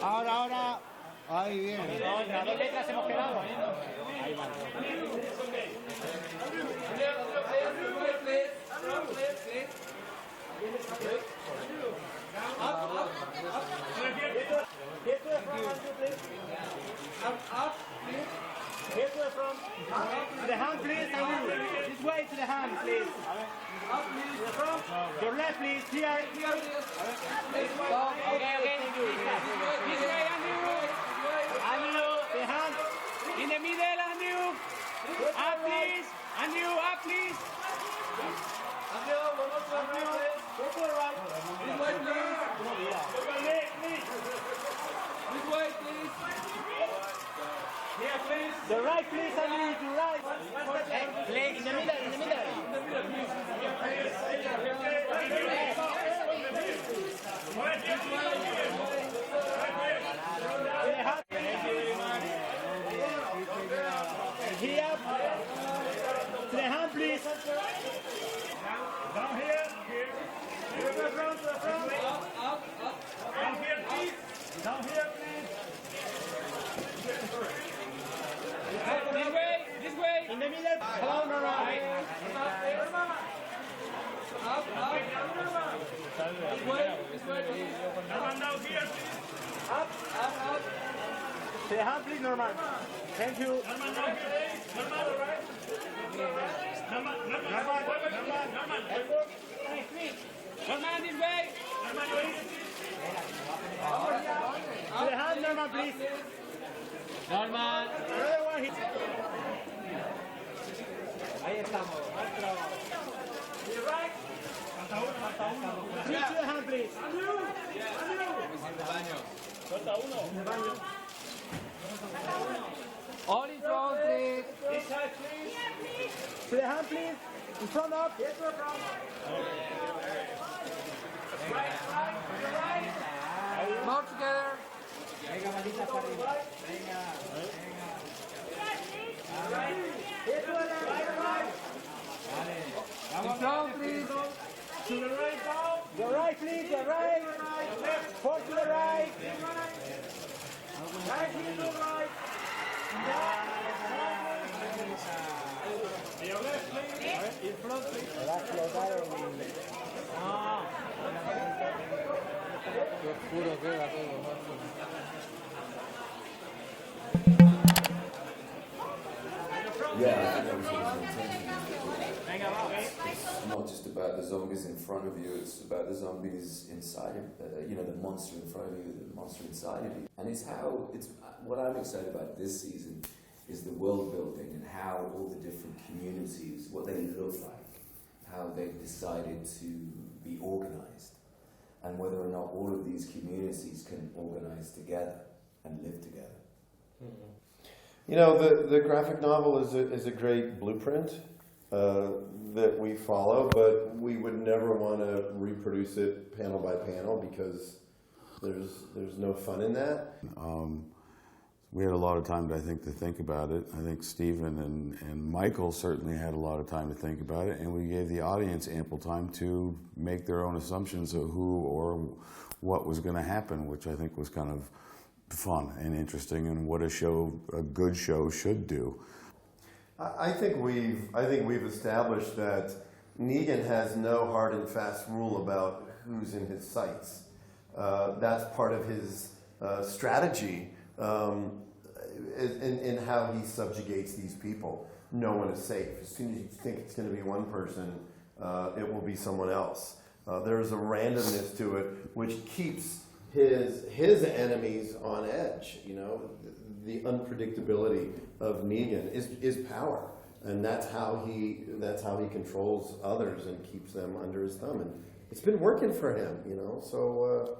Ahora. Ahí bien. ¿A dos letras hemos quedado? Ahí va. Here to the front. To the hand, please. This way to the hand, please. Up, please. To the front. Your left, please. Here. Okay. This way, Andrew, the hand. In the middle, Andrew. Up, please. Andrew, up, please. Andrew, one more to the right. Go to the right. This way, please. This way, please. Here, please. The right, please, Andrew. To the right. Hey, in the middle. Here. To the hand, please. Down here. To the front. Up. Down here, please. This way. In the middle. Hold around. Up. This way. Down here. Up. To the hand, please, Norman. Thank you. Norman, right? Norman. Norman, this way. To the hand, Norman, please. Norman. Another one hit. Ahí estamos. Three to the hand, please. All in front, please. This side, please. To the hand, please. In front up. Yes, front. Right. More together. Venga, manitas para arriba. Venga. In front, please. To the right now. The right, please. The right. Four to the right. Right here to the right. Your left, please. In front, please. Qué oscuro queda todo. Yeah, I think that was his intention. It's not just about the zombies in front of you, it's about the zombies inside of the monster in front of you, the monster inside of you. And it's what I'm excited about this season is the world building and how all the different communities, what they look like, how they've decided to be organized, and whether or not all of these communities can organize together and live together. Mm-hmm. You know, the graphic novel is a great blueprint that we follow, but we would never want to reproduce it panel by panel because there's no fun in that. We had a lot of time, I think, to think about it. I think Stephen and Michael certainly had a lot of time to think about it, and we gave the audience ample time to make their own assumptions of who or what was going to happen, which I think was kind of fun and interesting, and what a good show should do. I think we've established that Negan has no hard and fast rule about who's in his sights. That's part of his strategy in how he subjugates these people. No one is safe. As soon as you think it's going to be one person, it will be someone else. There's a randomness to it which keeps his enemies on edge. You know, the unpredictability of Negan is power, and that's how he controls others and keeps them under his thumb. And it's been working for him, you know. So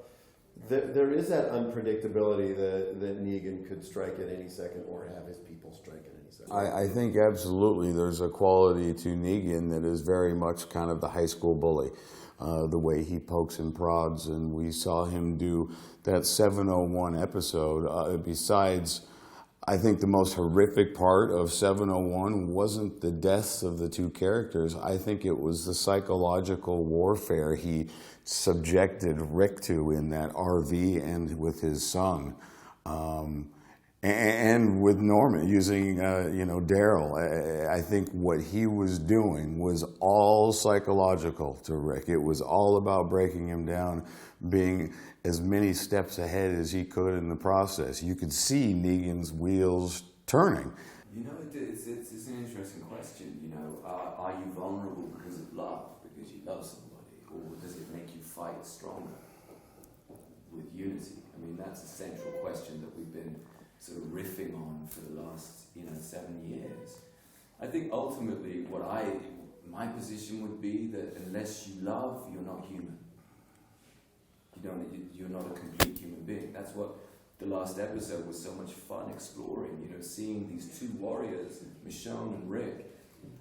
there is that unpredictability that Negan could strike at any second, or have his people strike at any second. I think absolutely there's a quality to Negan that is very much kind of the high school bully. The way he pokes and prods, and we saw him do that 701 episode. Besides, I think the most horrific part of 701 wasn't the deaths of the two characters. I think it was the psychological warfare he subjected Rick to in that RV and with his son. And with Norman, using, Daryl. I think what he was doing was all psychological to Rick. It was all about breaking him down, being as many steps ahead as he could in the process. You could see Negan's wheels turning. You know, it's an interesting question. You know, are you vulnerable because of love, because you love somebody, or does it make you fight stronger with unity? I mean, that's a central question that we've been sort of riffing on for the last 7 years. I think ultimately my position would be that unless you love, you're not human. You're not a complete human being. That's what the last episode was so much fun exploring, seeing these two warriors, Michonne and Rick,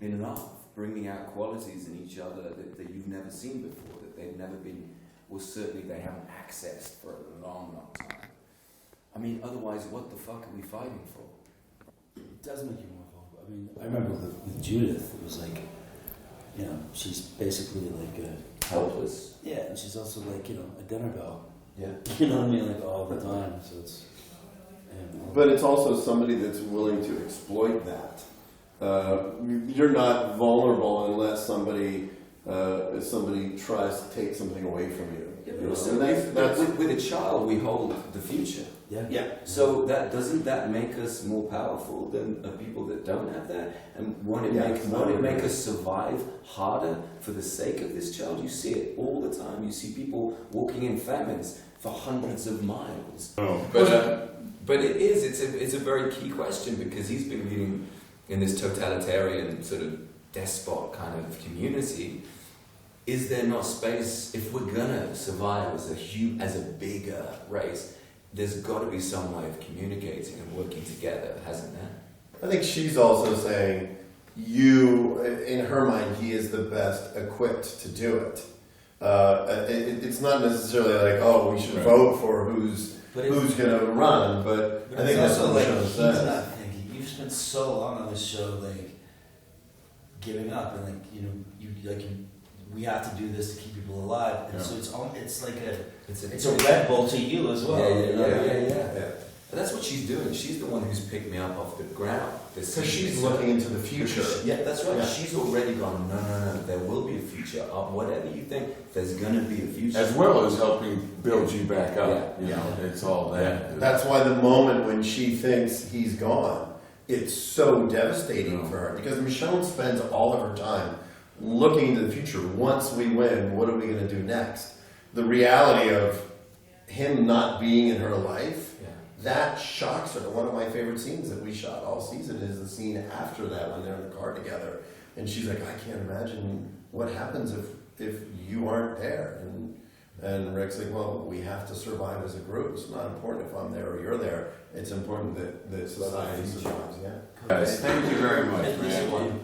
in love, bringing out qualities in each other that you've never seen before, that they've never been, well, certainly they haven't accessed for a long, long time. I mean, otherwise, what the fuck are we fighting for? It does make you more vulnerable. I mean, I remember with Judith, it was like, she's basically like helpless. Yeah, and she's also like, a dinner bell. Yeah. You know what I mean? Like all the time. So it's. But it's also somebody that's willing to exploit that. You're not vulnerable unless somebody tries to take something away from you. Yeah, but also with a child, we hold the future. Yeah. So doesn't that make us more powerful than people that don't have that? And won't it make us survive harder for the sake of this child? You see it all the time. You see people walking in famines for hundreds of miles. But it's a very key question, because he's been leading in this totalitarian sort of despot kind of community. Is there not space, if we're gonna survive as a bigger race? There's got to be some way of communicating and working together, hasn't there? I think she's also saying, in her mind, he is the best equipped to do it. It's not necessarily like, oh, we should vote for who's going to run, but I think that's also what like, he's not thinking. You've spent so long on this show, like, giving up, and we have to do this to keep people alive, and so it's like it's a Red Bull to you as well. Yeah. And that's what she's doing. She's the one who's picked me up off the ground. Because she's looking into the future. That's right. Yeah. She's already gone, no, there will be a future. Whatever you think, there's going to be a future. As well as helping build you back up. It's all that. Yeah. That's why the moment when she thinks he's gone, it's so devastating for her. Because Michonne spends all of her time looking into the future. Once we win, what are we going to do next? The reality of him not being in her life, that shocks her. One of my favorite scenes that we shot all season is the scene after that, when they're in the car together, and she's like, I can't imagine what happens if you aren't there. And Rick's like, well, we have to survive as a group. It's not important if I'm there or you're there. It's important that society survives. Yes, thank you very much, man.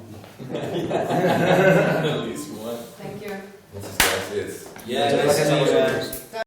At least one. Thank you. This is guys. Yeah, nice to meet you guys.